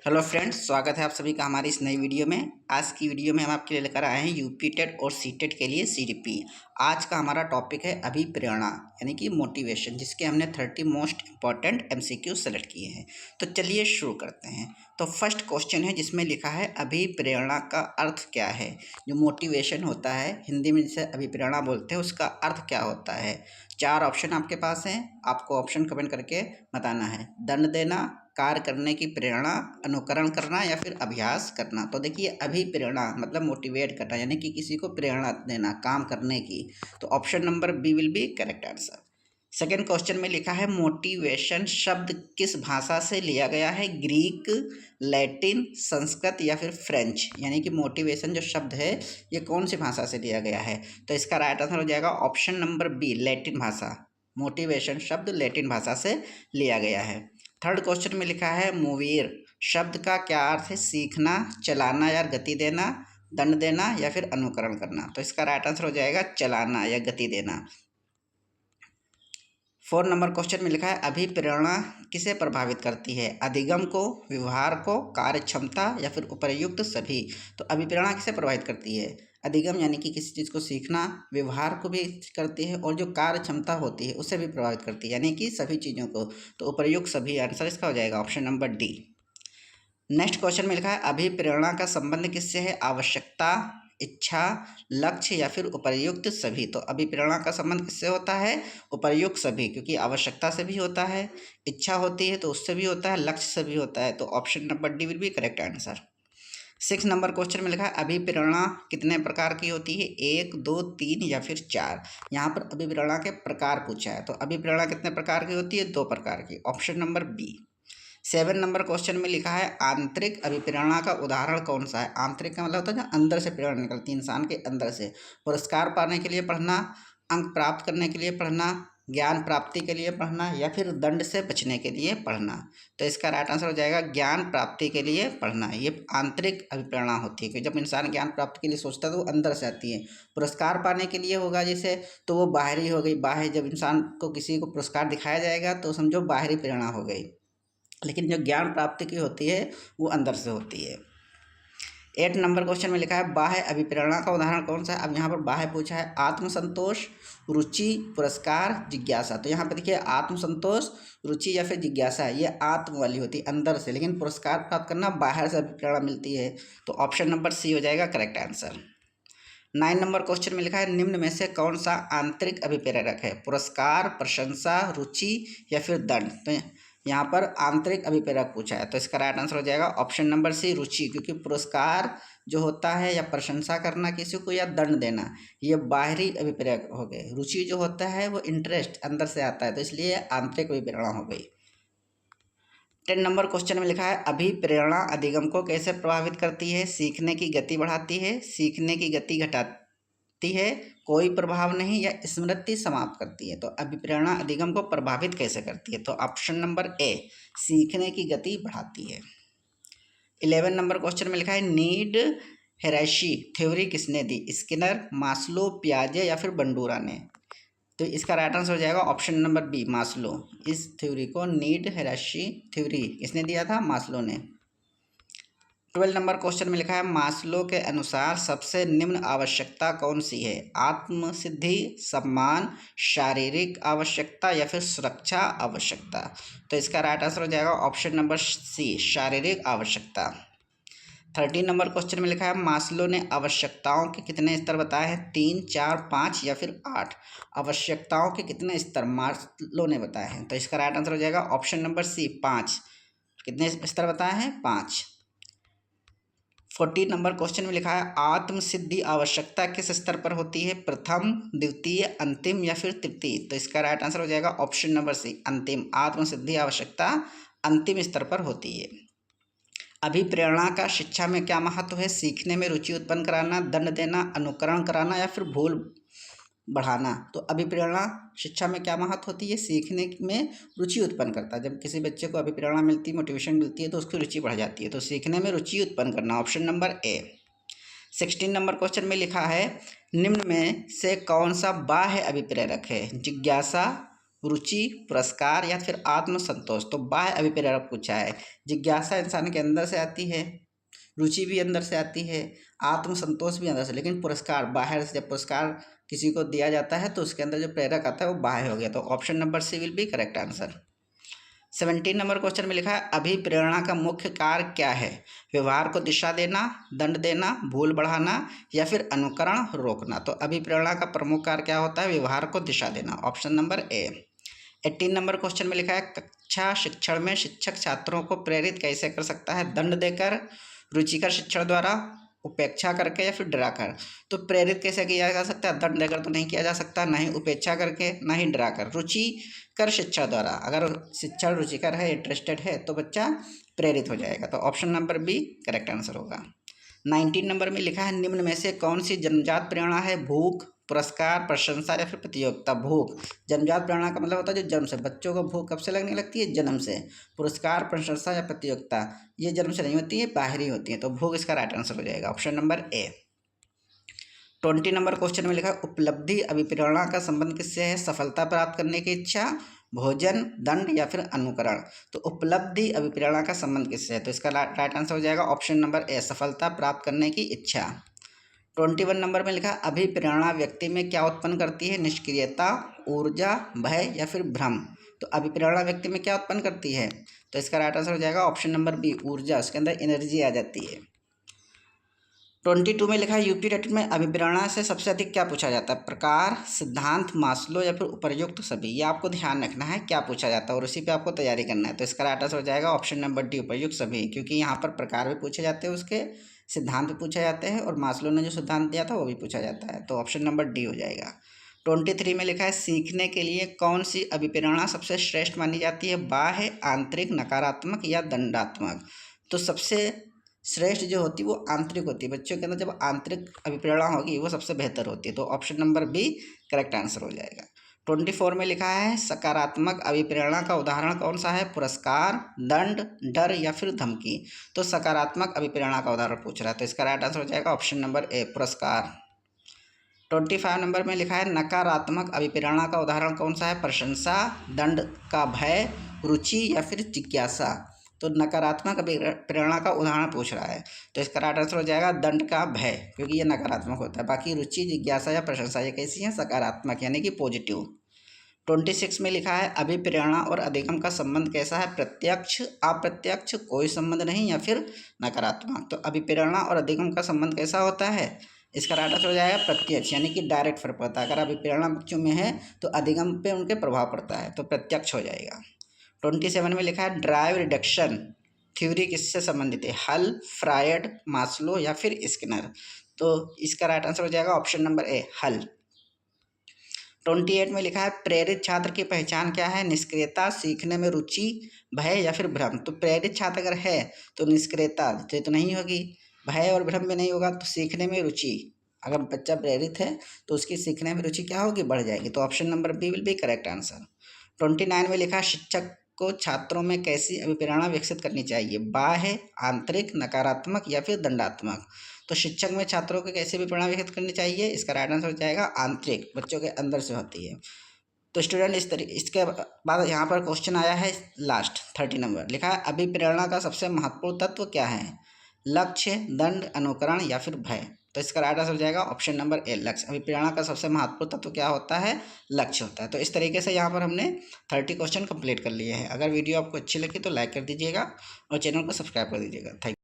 Hello friends, स्वागत है आप सभी का हमारी इस नई वीडियो में। आज की वीडियो में हम आपके लिए लेकर आए हैं यूपी टेट और सी टेट के लिए सीडीपी। आज का हमारा टॉपिक है अभिप्रेरणा यानी कि मोटिवेशन, जिसके हमने 30 मोस्ट इंपॉर्टेंट एमसीक्यू सेलेक्ट किए हैं। तो चलिए शुरू करते हैं। तो फर्स्ट क्वेश्चन है जिसमें लिखा है अभिप्रेरणा का अर्थ क्या है। जो मोटिवेशन होता है, हिंदी में जिसे अभिप्रेरणा बोलते हैं, उसका अर्थ क्या होता है। 4 ऑप्शन आपके पास हैं, आपको ऑप्शन कमेंट करके बताना है। दंड देना, कार्य करने की प्रेरणा, अनुकरण करना या फिर अभ्यास करना। तो देखिए, अभिप्रेरणा मतलब मोटिवेट करना यानी कि किसी को प्रेरणा देना काम करने की। तो option number B will be correct answer. Second question में लिखा है मोटिवेशन शब्द किस भाषा से लिया गया है। ग्रीक, लैटिन, संस्कृत या फिर फ्रेंच। यानी कि मोटिवेशन जो शब्द है ये कौन सी भाषा से लिया गया है। तो इसका राइट आंसर हो जाएगा ऑप्शन नंबर बी, लैटिन भाषा। मोटिवेशन शब्द लैटिन भाषा से लिया गया है। थर्ड क्वेश्चन में लिखा है मूवीर शब्द का क्या अर्थ है। सीखना, चलाना या गति देना, दंड देना या फिर अनुकरण करना। तो इसका राइट आंसर हो जाएगा चलाना या गति देना। 4 नंबर क्वेश्चन में लिखा है अभिप्रेरणा किसे प्रभावित करती है। अधिगम को, व्यवहार को, कार्य क्षमता या फिर उपर्युक्त सभी। तो अभिप्रेरणा किसे प्रभावित करती है। अधिगम यानी कि किसी चीज़ को सीखना, व्यवहार को भी करती है और जो कार्य क्षमता होती है उसे भी प्रभावित करती है, यानी कि सभी चीज़ों को। तो उपर्युक्त सभी आंसर इसका हो जाएगा option number D. Next question में लिखा है अभिप्रेरणा का संबंध किससे है। आवश्यकता, इच्छा, लक्ष्य या फिर उपर्युक्त सभी। तो अभिप्रेरणा का संबंध किससे होता है। उपर्युक्त सभी, क्योंकि आवश्यकता से भी होता है, इच्छा होती है तो उससे भी होता है, लक्ष्य से भी होता है। तो option number D will be correct answer. 6 number question में लिखा है अभिप्रेरणा कितने प्रकार की होती है। 1, 2, 3 या फिर 4। यहाँ पर अभिप्रेरणा के प्रकार पूछा है। तो अभिप्रेरणा कितने प्रकार की होती है। 2 प्रकार की, option number B. 7 number question में लिखा है आंतरिक अभिप्रेरणा का उदाहरण कौन सा है। आंतरिक का मतलब होता है ना अंदर से प्रेरणा निकलती है, इंसान के अंदर से। पुरस्कार पाने के लिए पढ़ना, अंक प्राप्त करने के लिए पढ़ना, ज्ञान प्राप्ति के लिए पढ़ना या फिर दंड से बचने के लिए पढ़ना। तो इसका राइट आंसर हो जाएगा ज्ञान प्राप्ति के लिए पढ़ना। ये आंतरिक अभिप्रेरणा होती है कि जब इंसान ज्ञान प्राप्ति के लिए सोचता है तो वो अंदर से आती है। पुरस्कार पाने के लिए होगा जैसे, तो वो बाहरी हो गई। बाहर जब इंसान को किसी को पुरस्कार दिखाया जाएगा तो समझो बाहरी प्रेरणा हो गई। लेकिन जो ज्ञान प्राप्ति की होती है वो अंदर से होती है। 8 नंबर क्वेश्चन में लिखा है बाह्य अभिप्रेरणा का उदाहरण कौन सा है। अब यहाँ पर बाह्य पूछा है आत्मसंतोष, रुचि, पुरस्कार, जिज्ञासा। तो यहाँ पर देखिए आत्मसंतोष, रुचि या फिर जिज्ञासा ये आत्म वाली होती है अंदर से, लेकिन पुरस्कार प्राप्त करना बाहर से अभिप्रेरणा मिलती है। तो ऑप्शन नंबर सी हो जाएगा करेक्ट आंसर। 9 नंबर क्वेश्चन में लिखा है निम्न में से कौन सा आंतरिक अभिप्रेरक है। पुरस्कार, प्रशंसा, रुचि या फिर दंड। तो यहाँ पर आंतरिक अभिप्रेरक पूछा है, तो इसका राइट आंसर हो जाएगा ऑप्शन नंबर सी, रुचि। क्योंकि पुरस्कार जो होता है या प्रशंसा करना किसी को या दंड देना, ये बाहरी अभिप्रेरक हो गए। रुचि जो होता है वो इंटरेस्ट अंदर से आता है, तो इसलिए आंतरिक अभिप्रेरणा हो गई। 10 नंबर क्वेश्चन में लिखा है अभिप्रेरणा अधिगम को कैसे प्रभावित करती है। सीखने की गति बढ़ाती है, सीखने की गति घटाती है, कोई प्रभाव नहीं या स्मृति समाप्त करती है। तो अभिप्रेरणा अधिगम को प्रभावित कैसे करती है। तो ऑप्शन नंबर ए, सीखने की गति बढ़ाती है। 11 नंबर क्वेश्चन में लिखा है नीड हेराशी थ्योरी किसने दी। स्किनर, मास्लो, पियाजे या फिर बंडूरा ने। तो इसका राइट आंसर हो जाएगा ऑप्शन नंबर बी, मास्लो। इस थ्योरी को नीड हेराशी थ्योरी किसने दिया था, मास्लो ने। 12 नंबर क्वेश्चन में लिखा है मास्लो के अनुसार सबसे निम्न आवश्यकता कौन सी है। आत्मसिद्धि, सम्मान, शारीरिक आवश्यकता या फिर सुरक्षा आवश्यकता। तो इसका राइट आंसर हो जाएगा ऑप्शन नंबर सी, शारीरिक आवश्यकता। 13 नंबर क्वेश्चन में लिखा है मास्लो ने आवश्यकताओं के कितने स्तर बताए हैं। 3, 4, 5 या फिर 8। आवश्यकताओं के कितने स्तर मास्लो ने बताए हैं। तो इसका राइट आंसर हो जाएगा ऑप्शन नंबर सी, 5। कितने स्तर बताए हैं, 5। 14 नंबर क्वेश्चन में लिखा है आत्मसिद्धि आवश्यकता किस स्तर पर होती है। प्रथम, द्वितीय, अंतिम या फिर तृतीय। तो इसका राइट आंसर हो जाएगा ऑप्शन नंबर सी, अंतिम। आत्मसिद्धि आवश्यकता अंतिम स्तर पर होती है। अभिप्रेरणा का शिक्षा में क्या महत्व है। सीखने में रुचि उत्पन्न कराना, दंड देना, अनुकरण कराना या फिर भूल बढ़ाना। तो अभिप्रेरणा शिक्षा में क्या महत्व होती है। सीखने में रुचि उत्पन्न करता है। जब किसी बच्चे को अभिप्रेरणा मिलती है, मोटिवेशन मिलती है, तो उसकी रुचि बढ़ जाती है। तो सीखने में रुचि उत्पन्न करना, option number A. 16 number question में लिखा है निम्न में से कौन सा बाह्य अभिप्रेरक है। जिज्ञासा, रुचि, पुरस्कार या फिर आत्मसंतोष। तो बाह्य अभिप्रेरक पूछा है। जिज्ञासा इंसान के अंदर से आती है, रुचि भी अंदर से आती है, आत्मसंतोष भी अंदर से, लेकिन पुरस्कार बाहर से। जब पुरस्कार किसी को दिया जाता है तो उसके अंदर जो प्रेरक आता है वो बाह्य हो गया। तो option number C will be correct answer. 17 number question में लिखा है अभिप्रेरणा का मुख्य कार्य क्या है? व्यवहार को दिशा देना, दंड देना, भूल बढ़ाना या फिर अनुकरण रोकना। तो अभिप्रेरणा का प्रमुख कार्य क्या होता है? व्यवहार को दिशा देना, option number A. 18 number question में लिखा है कक्षा शिक्षण में शिक्षक छात्रों को प्रेरित कैसे कर सकता है? दंड देकर, रुचिकर शिक्षण द्वारा, उपेक्षा करके या फिर डराकर। तो प्रेरित कैसे किया जा सकता है? दंड देकर तो नहीं किया जा सकता, ना ही उपेक्षा करके, ना ही डराकर। रुचिकर शिक्षा द्वारा, अगर शिक्षण रुचिकर है, इंटरेस्टेड है तो बच्चा प्रेरित हो जाएगा। तो option number B correct answer होगा। 19 नंबर में लिखा है निम्न में से कौन सी जन्मजात प्रेरणा है? भूख, पुरस्कार, प्रशंसा या फिर प्रतियोगिता। भूख जन्मजात प्रेरणा का मतलब होता है जो जन्म से। बच्चों को भूख कब से लगने लगती है? जन्म से। पुरस्कार, प्रशंसा या प्रतियोगिता ये जन्म से नहीं होती है, बाहरी होती है। तो भूख इसका राइट आंसर हो जाएगा, option number A. 20 number question में लिखा है उपलब्धि अभिप्रेरणा का संबंध किससे है? सफलता प्राप्त करने की इच्छा, भोजन, दंड या फिर अनुकरण। तो उपलब्धि अभिप्रेरणा का संबंध किससे है? तो इसका राइट आंसर हो जाएगा ऑप्शन नंबर ए, सफलता प्राप्त करने की इच्छा। 21 नंबर में लिखा अभिप्रेरणा व्यक्ति में क्या उत्पन्न करती है? निष्क्रियता, ऊर्जा, भय या फिर भ्रम। तो अभिप्रेरणा व्यक्ति में क्या उत्पन्न करती है? तो इसका राइट आंसर हो जाएगा ऑप्शन नंबर बी, ऊर्जा। उसके अंदर एनर्जी आ जाती है। 22 में लिखा है यूपी रेटिंग में अभिप्रेरणा से सबसे अधिक क्या पूछा जाता है? प्रकार, सिद्धांत, मास्लो या फिर उपर्युक्त सभी। ये आपको ध्यान रखना है क्या पूछा जाता है और उसी पे आपको तैयारी करना है। तो इसका राइट आंसर हो जाएगा ऑप्शन नंबर डी, उपर्युक्त सभी, क्योंकि यहाँ पर प्रकार भी पूछे जाते हैं, उसके सिद्धांत भी पूछे जाते हैं और मास्लो ने जो सिद्धांत दिया था वो भी पूछा जाता है। तो ऑप्शन नंबर डी हो जाएगा। 23 में लिखा है सीखने के लिए कौन सी अभिप्रेरणा सबसे श्रेष्ठ मानी जाती है? बाह्य, आंतरिक, नकारात्मक या दंडात्मक। तो सबसे श्रेष्ठ जो होती है वो आंतरिक होती है। बच्चों के अंदर जब आंतरिक अभिप्रेरणा होगी वो सबसे बेहतर होती है। तो option number B correct answer हो जाएगा। 24 में लिखा है सकारात्मक अभिप्रेरणा का उदाहरण कौन सा है? पुरस्कार, दंड, डर या फिर धमकी। तो सकारात्मक अभिप्रेरणा का उदाहरण पूछ रहा है, तो इसका राइट आंसर हो जाएगा ऑप्शन नंबर ए, पुरस्कार। 25 नंबर में लिखा है नकारात्मक अभिप्रेरणा का उदाहरण कौन सा है? प्रशंसा, दंड का भय, रुचि या फिर जिज्ञासा। तो नकारात्मक अभिप्रेरणा का उदाहरण पूछ रहा है, तो इसका राइट आंसर हो जाएगा दंड का भय, क्योंकि ये नकारात्मक होता है। बाकी रुचि, जिज्ञासा या प्रशंसा ये कैसी है? सकारात्मक, यानी कि पॉजिटिव। 26 में लिखा है अभिप्रेरणा और अधिगम का संबंध कैसा है? प्रत्यक्ष, अप्रत्यक्ष, कोई संबंध नहीं या फिर नकारात्मक। तो अभिप्रेरणा और अधिगम का संबंध कैसा होता है? इसका राइट आंसर हो जाएगा प्रत्यक्ष, यानी कि डायरेक्ट फर्क पड़ता है। अगर अभिप्रेरणा बच्चों में है तो अधिगम पे उनके प्रभाव पड़ता है, तो प्रत्यक्ष हो जाएगा। 27 में लिखा है ड्राइव रिडक्शन थ्योरी किससे संबंधित है? हल, फ्रायड, मास्लो या फिर स्किनर। तो इसका राइट आंसर हो जाएगा ऑप्शन नंबर ए, हल। 28 में लिखा है प्रेरित छात्र की पहचान क्या है? निष्क्रियता, सीखने में रुचि, भय या फिर भ्रम। तो प्रेरित छात्र अगर है तो निष्क्रियता तो नहीं होगी, भय और भ्रम भी नहीं होगा, तो सीखने में रुचि। अगर बच्चा प्रेरित है तो उसकी सीखने में रुचि क्या होगी? बढ़ जाएगी। तो option number B will be correct answer. 29 में लिखा शिक्षक को छात्रों में कैसी अभिप्रेरणा विकसित करनी चाहिए? बाह्य, आंतरिक, नकारात्मक या फिर दंडात्मक। तो शिक्षक में छात्रों को कैसे अभिप्रेरणा विकसित करनी चाहिए? इसका राइट आंसर हो जाएगा आंतरिक, बच्चों के अंदर से होती है। तो स्टूडेंट इसके बाद यहाँ पर क्वेश्चन आया है लास्ट 30 नंबर, लिखा है अभिप्रेरणा का सबसे महत्वपूर्ण तत्व क्या है? लक्ष्य, दंड, अनुकरण या फिर भय। तो इसका राइट आंसर हो जाएगा ऑप्शन नंबर ए, लक्ष्य। अभिप्रेरणा का सबसे महत्वपूर्ण तत्व क्या होता है? लक्ष्य होता है। तो इस तरीके से यहाँ पर हमने 30 क्वेश्चन कंप्लीट कर लिए हैं। अगर वीडियो आपको अच्छी लगी तो लाइक कर दीजिएगा और चैनल को सब्सक्राइब कर दीजिएगा। थैंक